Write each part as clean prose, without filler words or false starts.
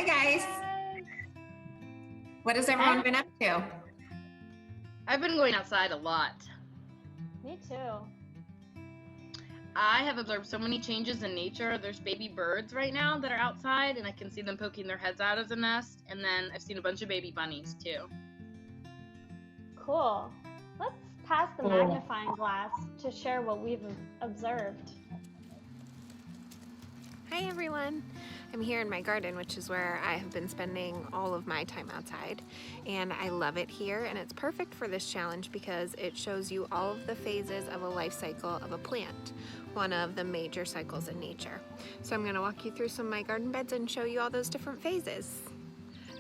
guys. What has everyone been up to? I've been going outside a lot. Me too. I have observed so many changes in nature. There's baby birds right now that are outside, and I can see them poking their heads out of the nest. And then I've seen a bunch of baby bunnies too. Cool. Let's pass the magnifying glass to share what we've observed. Hi everyone! I'm here in my garden, which is where I have been spending all of my time outside, and I love it here, and it's perfect for this challenge because it shows you all of the phases of a life cycle of a plant, one of the major cycles in nature. So I'm going to walk you through some of my garden beds and show you all those different phases.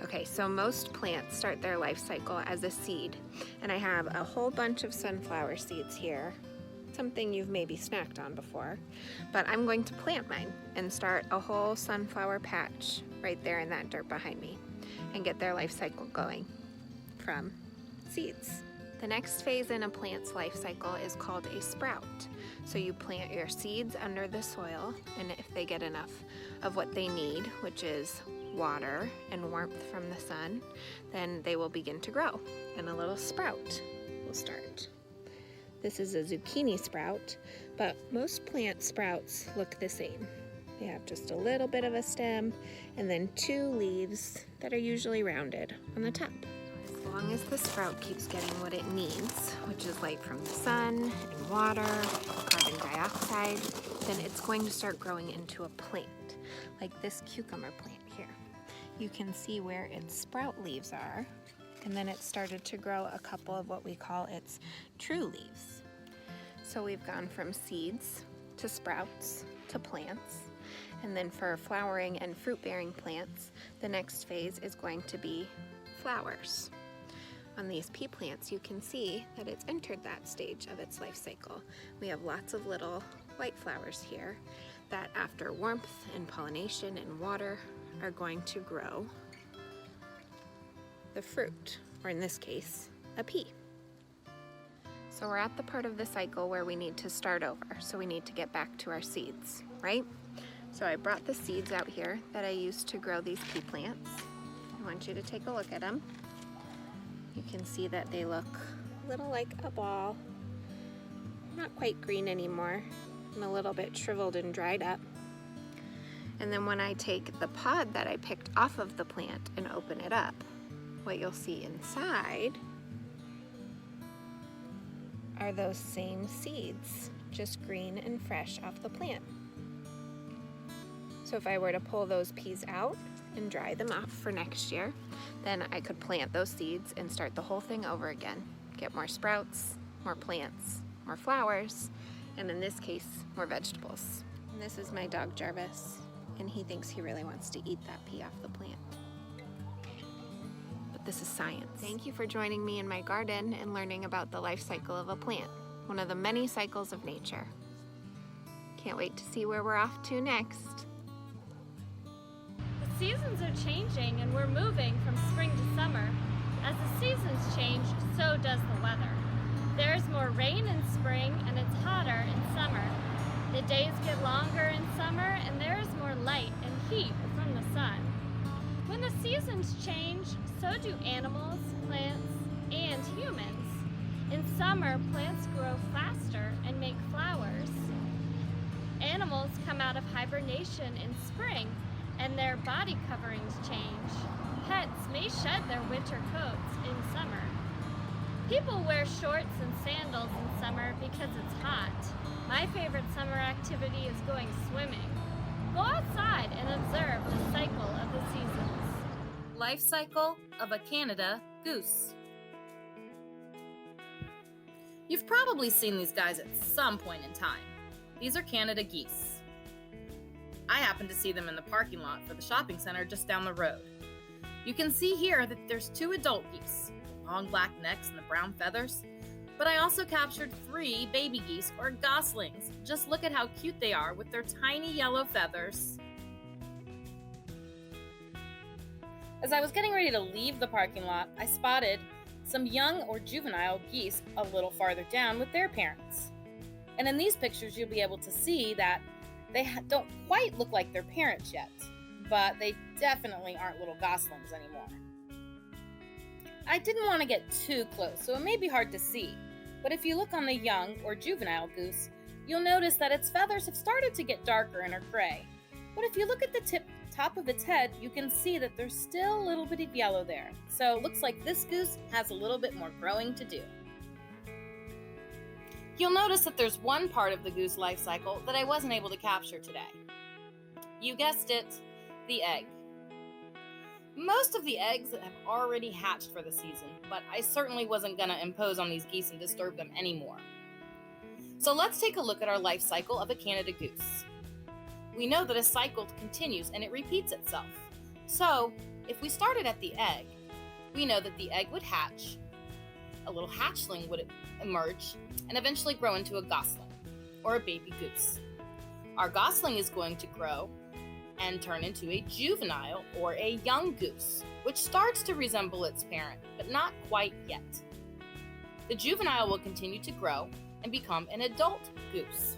Okay, so most plants start their life cycle as a seed, and I have a whole bunch of sunflower seeds here. Something you've maybe snacked on before, but I'm going to plant mine and start a whole sunflower patch right there in that dirt behind me and get their life cycle going from seeds. The next phase in a plant's life cycle is called a sprout. So you plant your seeds under the soil, and if they get enough of what they need, which is water and warmth from the sun, then they will begin to grow and a little sprout will start. This is a zucchini sprout, but most plant sprouts look the same. They have just a little bit of a stem and then two leaves that are usually rounded on the top. As long as the sprout keeps getting what it needs, which is light from the sun and water, carbon dioxide, then it's going to start growing into a plant, like this cucumber plant here. You can see where its sprout leaves are, and then it started to grow a couple of what we call its true leaves. So we've gone from seeds to sprouts to plants, and then for flowering and fruit-bearing plants, the next phase is going to be flowers. On these pea plants, you can see that it's entered that stage of its life cycle. We have lots of little white flowers here that after warmth and pollination and water are going to grow the fruit, or in this case, a pea. So we're at the part of the cycle where we need to start over. So we need to get back to our seeds, right? So I brought the seeds out here that I used to grow these pea plants. I want you to take a look at them. You can see that they look a little like a ball, not quite green anymore, and a little bit shriveled and dried up. And then when I take the pod that I picked off of the plant and open it up, what you'll see inside are those same seeds, just green and fresh off the plant. So if I were to pull those peas out and dry them off for next year, then I could plant those seeds and start the whole thing over again. Get more sprouts, more plants, more flowers, and in this case, more vegetables. And this is my dog Jarvis, and he thinks he really wants to eat that pea off the plant. This is science. Thank you for joining me in my garden and learning about the life cycle of a plant, one of the many cycles of nature. Can't wait to see where we're off to next. The seasons are changing and we're moving from spring to summer. As the seasons change, so does the weather. There's more rain in spring and it's hotter in summer. The days get longer in summer and there's more light and heat from the sun. When the seasons change, so do animals, plants, and humans. In summer, plants grow faster and make flowers. Animals come out of hibernation in spring, and their body coverings change. Pets may shed their winter coats in summer. People wear shorts and sandals in summer because it's hot. My favorite summer activity is going swimming. Go outside and observe the cycle of the seasons. Life cycle of a Canada goose. You've probably seen these guys at some point in time. These are Canada geese. I happened to see them in the parking lot for the shopping center just down the road. You can see here that there's 2 adult geese, the long black necks and the brown feathers, but I also captured 3 baby geese or goslings. Just look at how cute they are with their tiny yellow feathers. As I was getting ready to leave the parking lot, I spotted some young or juvenile geese a little farther down with their parents. And in these pictures, you'll be able to see that they don't quite look like their parents yet. but they definitely aren't little goslings anymore. I didn't want to get too close, so it may be hard to see, but if you look on the young or juvenile goose, you'll notice that its feathers have started to get darker and are gray. But if you look at the top of its head, you can see that there's still a little bit of yellow there. So it looks like this goose has a little bit more growing to do. You'll notice that there's one part of the goose life cycle that I wasn't able to capture today. You guessed it, the egg. Most of the eggs have already hatched for the season, but I certainly wasn't going to impose on these geese and disturb them anymore. So let's take a look at our life cycle of a Canada goose. We know that a cycle continues and it repeats itself. So if we started at the egg, we know that the egg would hatch, a little hatchling would emerge, and eventually grow into a gosling, or a baby goose. Our gosling is going to grow and turn into a juvenile, or a young goose, which starts to resemble its parent, but not quite yet. The juvenile will continue to grow and become an adult goose.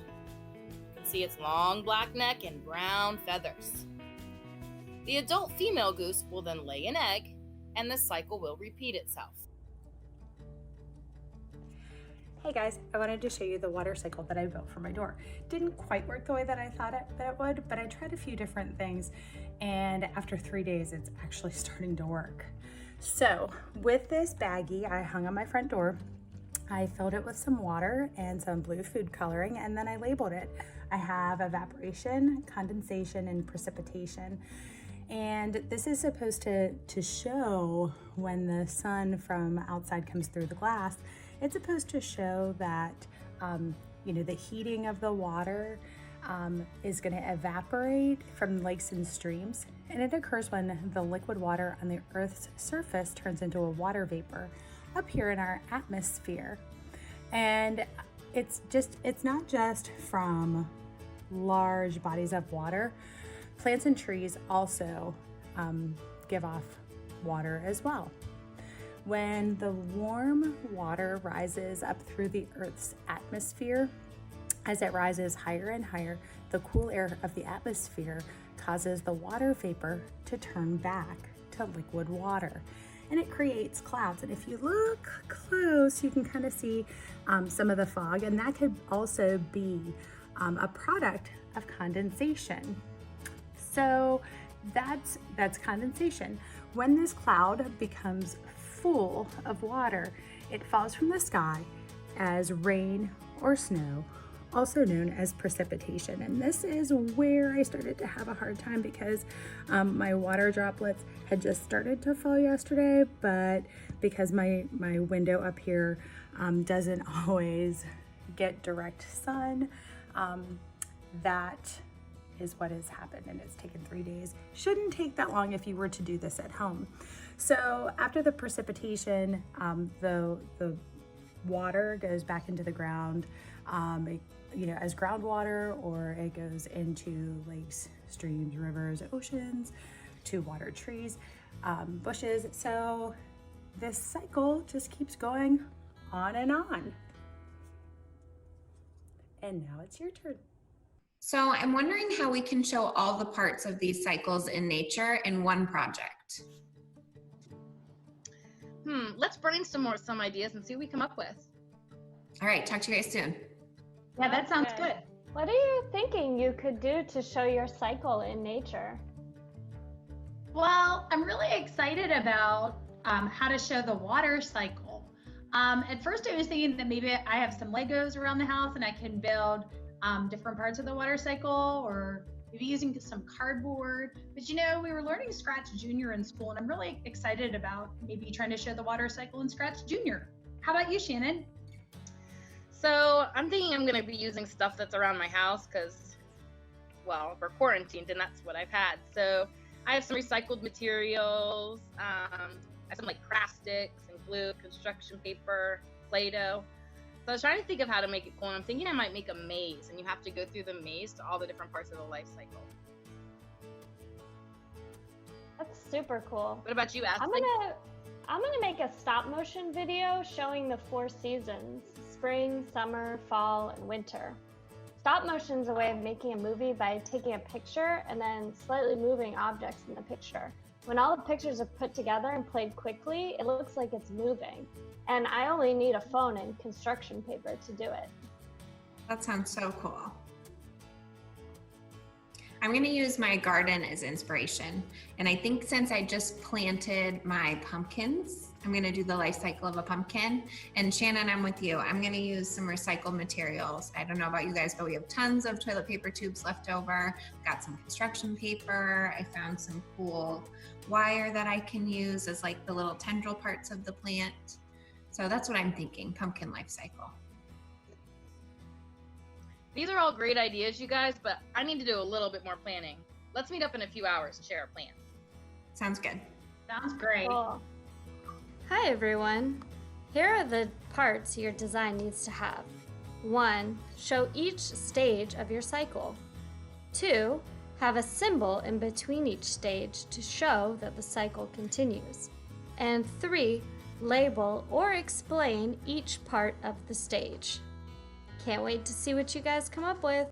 You can see its long black neck and brown feathers. The adult female goose will then lay an egg, and the cycle will repeat itself. Hey guys, I wanted to show you the water cycle that I built for my door. Didn't quite work the way that I thought it would, but I tried a few different things, and after 3 days, it's actually starting to work. So with this baggie I hung on my front door, I filled it with some water and some blue food coloring, and then I labeled it. I have evaporation, condensation, and precipitation. And this is supposed to show when the sun from outside comes through the glass. It's supposed to show that, the heating of the water is going to evaporate from lakes and streams. And it occurs when the liquid water on the Earth's surface turns into a water vapor up here in our atmosphere. And it's not just from large bodies of water. Plants and trees also give off water as well. When the warm water rises up through the Earth's atmosphere, as it rises higher and higher, the cool air of the atmosphere causes the water vapor to turn back to liquid water, and it creates clouds. And if you look close, you can kind of see some of the fog, and that could also be a product of condensation. So that's condensation. When this cloud becomes full of water, it falls from the sky as rain or snow, also known as precipitation. And this is where I started to have a hard time, because my water droplets had just started to fall yesterday, but because my window up here doesn't always get direct sun, that is what has happened, and it's taken 3 days. Shouldn't take that long if you were to do this at home. So after the precipitation, the water goes back into the ground, as groundwater, or it goes into lakes, streams, rivers, oceans, to water trees, bushes. So this cycle just keeps going on and on. And now it's your turn. So I'm wondering how we can show all the parts of these cycles in nature in one project. Let's brainstorm some ideas and see what we come up with. All right, talk to you guys soon. Yeah, that sounds good. What are you thinking you could do to show your cycle in nature? Well, I'm really excited about how to show the water cycle. At first I was thinking that maybe I have some Legos around the house and I can build different parts of the water cycle, or maybe using some cardboard. But we were learning Scratch Junior in school, and I'm really excited about maybe trying to show the water cycle in Scratch Junior. How about you, Shannon? So I'm thinking I'm going to be using stuff that's around my house because, we're quarantined and that's what I've had. So I have some recycled materials. I have some craft sticks and glue, construction paper, Play-Doh. So I was trying to think of how to make it cool, and I'm thinking I might make a maze, and you have to go through the maze to all the different parts of the life cycle. That's super cool. What about you, Ashley? I'm gonna make a stop motion video showing the 4 seasons: spring, summer, fall, and winter. Stop motion is a way of making a movie by taking a picture and then slightly moving objects in the picture. When all the pictures are put together and played quickly, it looks like it's moving. And I only need a phone and construction paper to do it. That sounds so cool. I'm going to use my garden as inspiration. And I think since I just planted my pumpkins, I'm going to do the life cycle of a pumpkin. And Shannon, I'm with you. I'm going to use some recycled materials. I don't know about you guys, but we have tons of toilet paper tubes left over. Got some construction paper. I found some cool wire that I can use as like the little tendril parts of the plant. So that's what I'm thinking, pumpkin life cycle. These are all great ideas, you guys, but I need to do a little bit more planning. Let's meet up in a few hours and share a plan. Sounds good. Sounds great. Cool. Hi everyone. Here are the parts your design needs to have. 1. Show each stage of your cycle. 2. Have a symbol in between each stage to show that the cycle continues. And 3. Label or explain each part of the stage. Can't wait to see what you guys come up with.